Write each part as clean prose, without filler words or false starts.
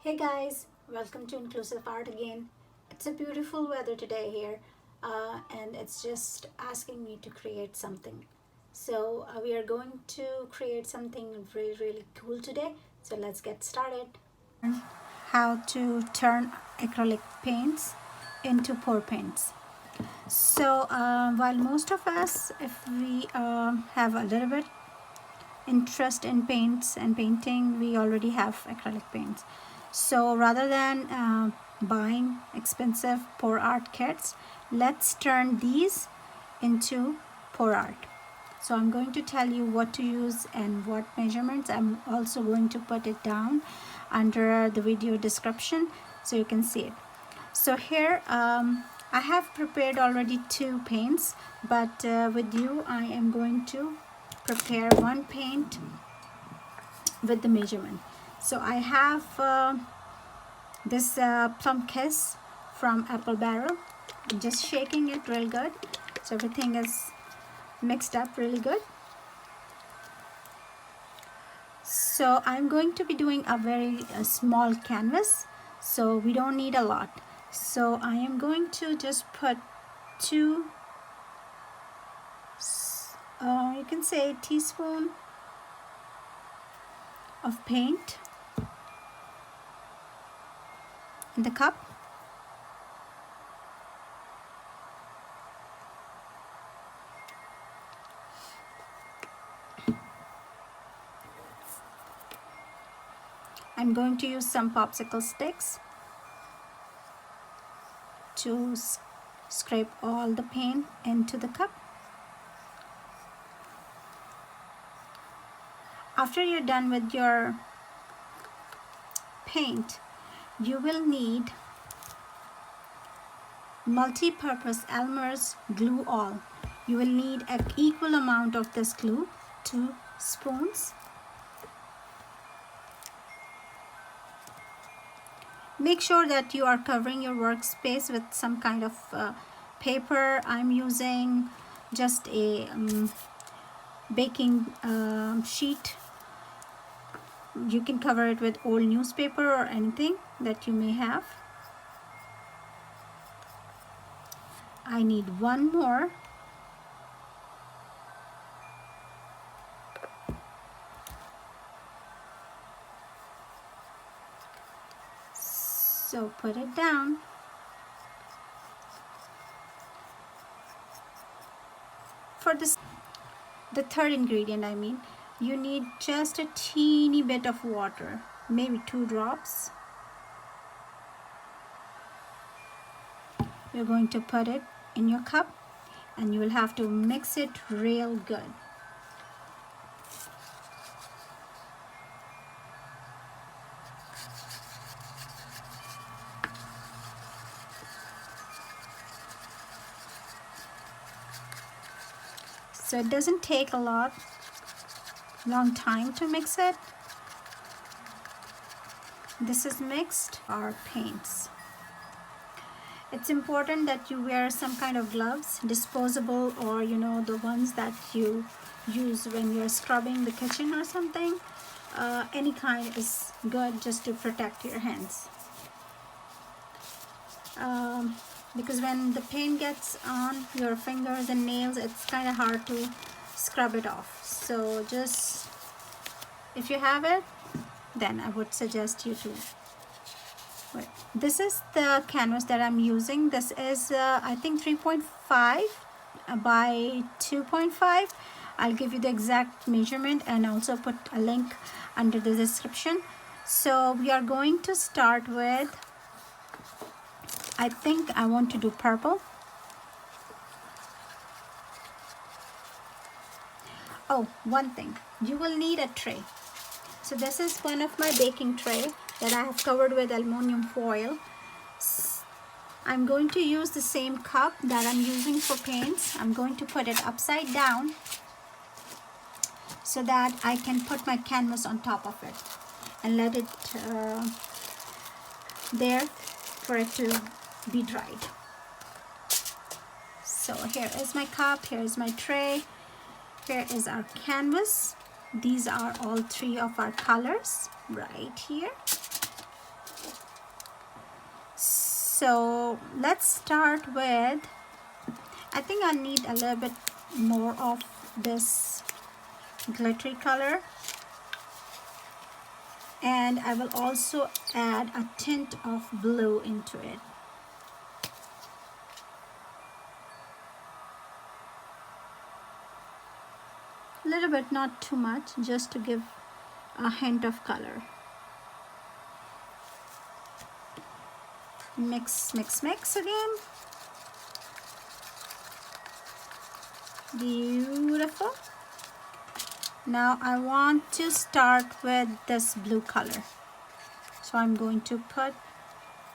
Hey guys, welcome to Inclusive Art again. It's a beautiful weather today here, and it's just asking me to create something. So we are going to create something really cool today. So let's get started. How to turn acrylic paints into pour paints. So while most of us, if we have a little bit interest in paints and painting, we already have acrylic paints. So rather than buying expensive pour art kits, let's turn these into pour art. So I'm going to tell you what to use and what measurements. I'm also going to put it down under the video description so you can see it. So here I have prepared already 2 paints, but with you I am going to prepare 1 paint with the measurement. So I have this plum kiss from apple barrel. I'm just shaking it real good so everything is mixed up really good. So I'm going to be doing a very small canvas, so we don't need a lot. So I am going to just put 2 you can say teaspoon of paint in the cup. I'm going to use some popsicle sticks to scrape all the paint into the cup. After you're done with your paint, you will need multi-purpose Elmer's glue all. You will need an equal amount of this glue, 2 spoons. Make sure that you are covering your workspace with some kind of paper. I'm using just a baking sheet. You can cover it with old newspaper or anything that you may have. I need 1 more. So put it down. For this, the third ingredient, you need just a teeny bit of water, maybe 2 drops. You're going to put it in your cup and you will have to mix it real good. So it doesn't take a long time to mix it. This is mixed our paints. It's important that you wear some kind of gloves, disposable, or the ones that you use when you're scrubbing the kitchen or something. Any kind is good just to protect your hands. Because when the paint gets on your fingers and nails, it's kind of hard to scrub it off. So just, if you have it, then I would suggest you to. Wait. This is the canvas that I'm using. This is I think 3.5 by 2.5. I'll give you the exact measurement and also put a link under the description. So we are going to start with, I think I want to do purple. Oh, one thing, you will need a tray. So this is one of my baking tray that I have covered with aluminum foil. I'm going to use the same cup that I'm using for paints. I'm going to put it upside down so that I can put my canvas on top of it and let it there for it to be dried. So here is my cup, here is my tray, here is our canvas. These are all 3 of our colors right here. So let's start with, I think I need a little bit more of this glittery color, and I will also add a tint of blue into it. A little bit, not too much, just to give a hint of color. Mix, mix, mix again. Beautiful. Now I want to start with this blue color. So I'm going to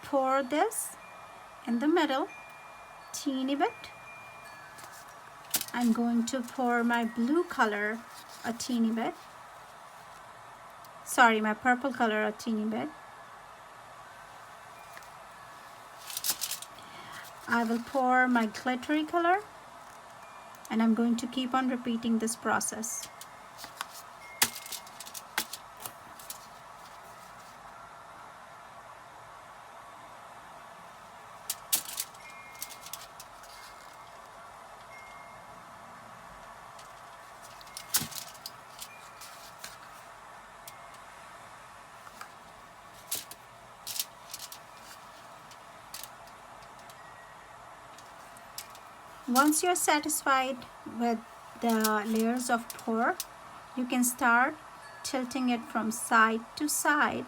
pour this in the middle, teeny bit. I'm going to pour my blue color a teeny bit. Sorry, my purple color a teeny bit. I will pour my glittery color, and I'm going to keep on repeating this process. Once you're satisfied with the layers of pour, you can start tilting it from side to side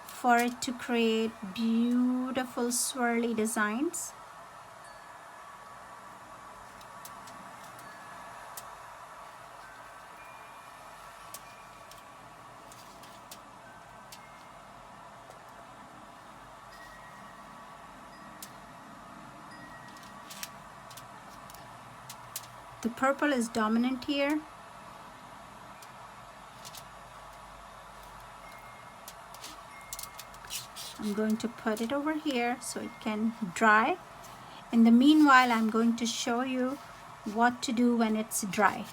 for it to create beautiful swirly designs. The purple is dominant here. I'm going to put it over here so it can dry. In the meanwhile, I'm going to show you what to do when it's dry.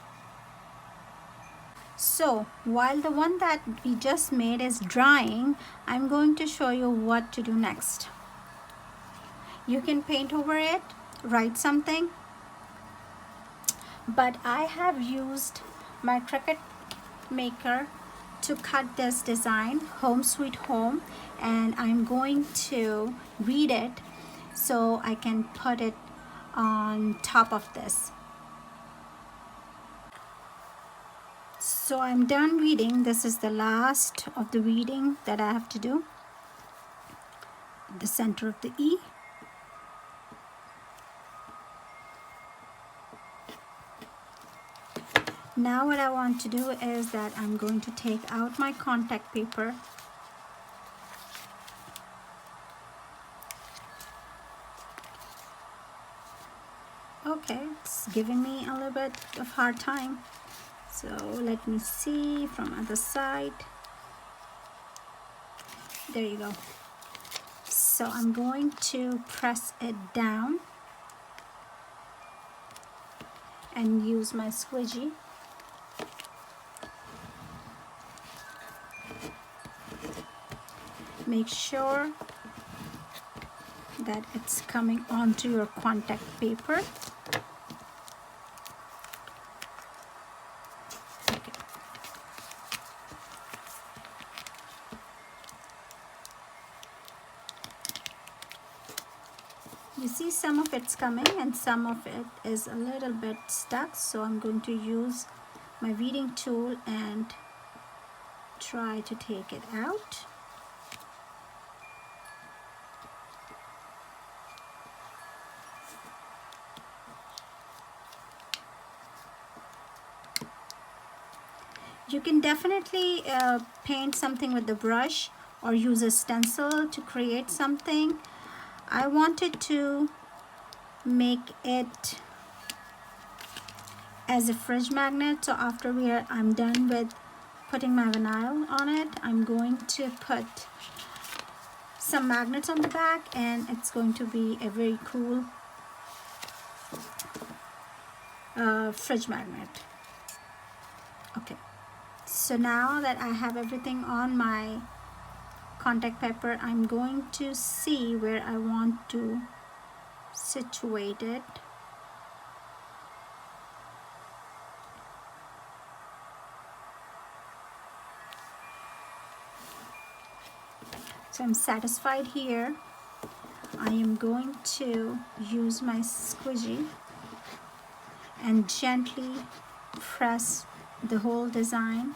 So while the one that we just made is drying, I'm going to show you what to do next. You can paint over it, write something, but I have used my Cricut Maker to cut this design, Home Sweet Home, and I'm going to read it so I can put it on top of this. So I'm done reading. This is the last of the reading that I have to do. The center of the E. Now what I want to do is that I'm going to take out my contact paper. Okay, it's giving me a little bit of hard time. So let me see from other side. There you go. So I'm going to press it down and use my squeegee. Make sure that it's coming onto your contact paper. Okay. You see some of it's coming and some of it is a little bit stuck, so I'm going to use my weeding tool and try to take it out. You can definitely paint something with the brush or use a stencil to create something. I wanted to make it as a fridge magnet, so after I'm done with putting my vinyl on it, I'm going to put some magnets on the back, and it's going to be a very cool fridge magnet. Okay. So now that I have everything on my contact paper, I'm going to see where I want to situate it. So I'm satisfied here. I am going to use my squeegee and gently press the whole design.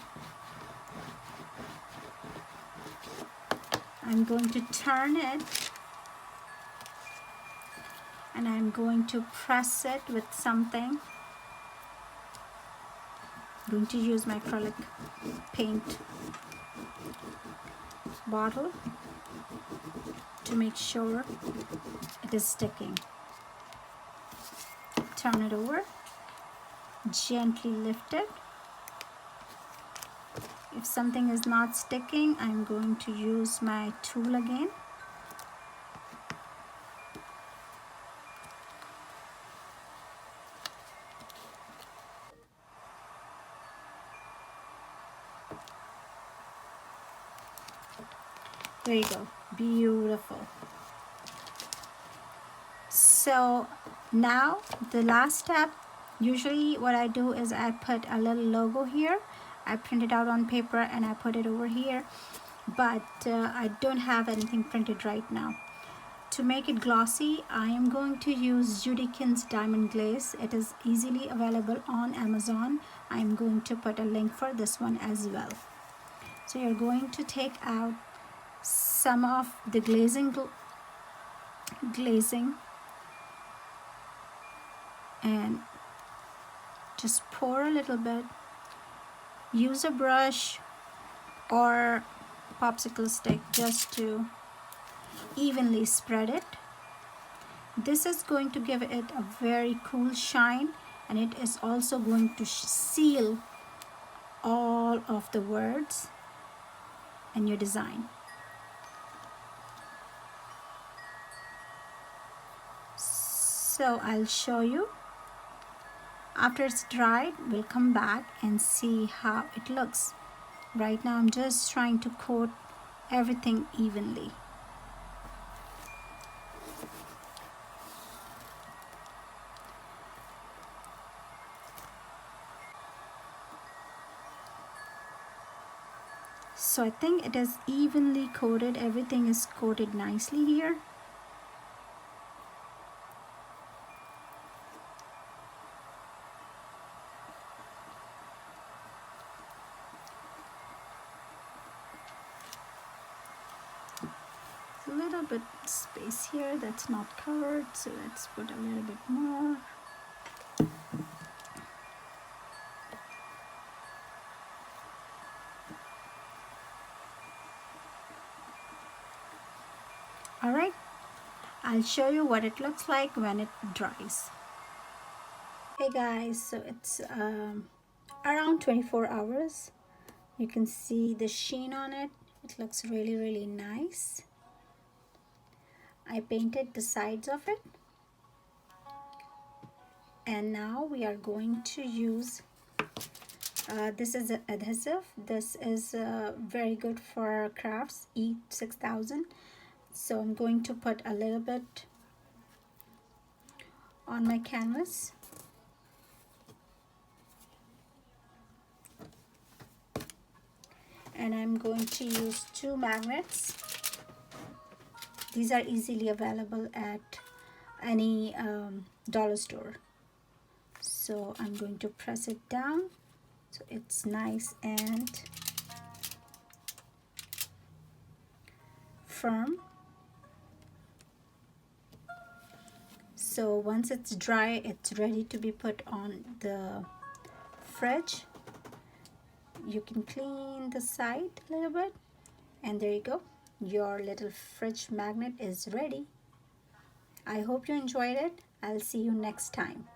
I'm going to turn it and I'm going to press it with something. I'm going to use my acrylic paint bottle to make sure it is sticking. Turn it over, gently lift it. If something is not sticking, I'm going to use my tool again. There you go, beautiful. So now the last step, usually what I do is I put a little logo here. I print it out on paper and I put it over here, but I don't have anything printed right now. To make it glossy, I am going to use Judykin's Diamond Glaze. It is easily available on Amazon. I am going to put a link for this one as well. So you're going to take out some of the glazing and just pour a little bit. Use a brush or popsicle stick just to evenly spread it. This is going to give it a very cool shine, and it is also going to seal all of the words in your design. So I'll show you. After it's dried, we'll come back and see how it looks. Right now I'm just trying to coat everything evenly. So I think it is evenly coated. Everything is coated nicely here. A little bit space here that's not covered, so let's put a little bit more. Alright, I'll show you what it looks like when it dries. Hey guys, so it's around 24 hours. You can see the sheen on it. It looks really nice. I painted the sides of it. And now we are going to use, this is an adhesive. This is very good for crafts, E6000. So I'm going to put a little bit on my canvas. And I'm going to use 2 magnets. These are easily available at any dollar store. So I'm going to press it down so it's nice and firm. So once it's dry, it's ready to be put on the fridge. You can clean the side a little bit, and there you go. Your little fridge magnet is ready. I hope you enjoyed it. I'll see you next time.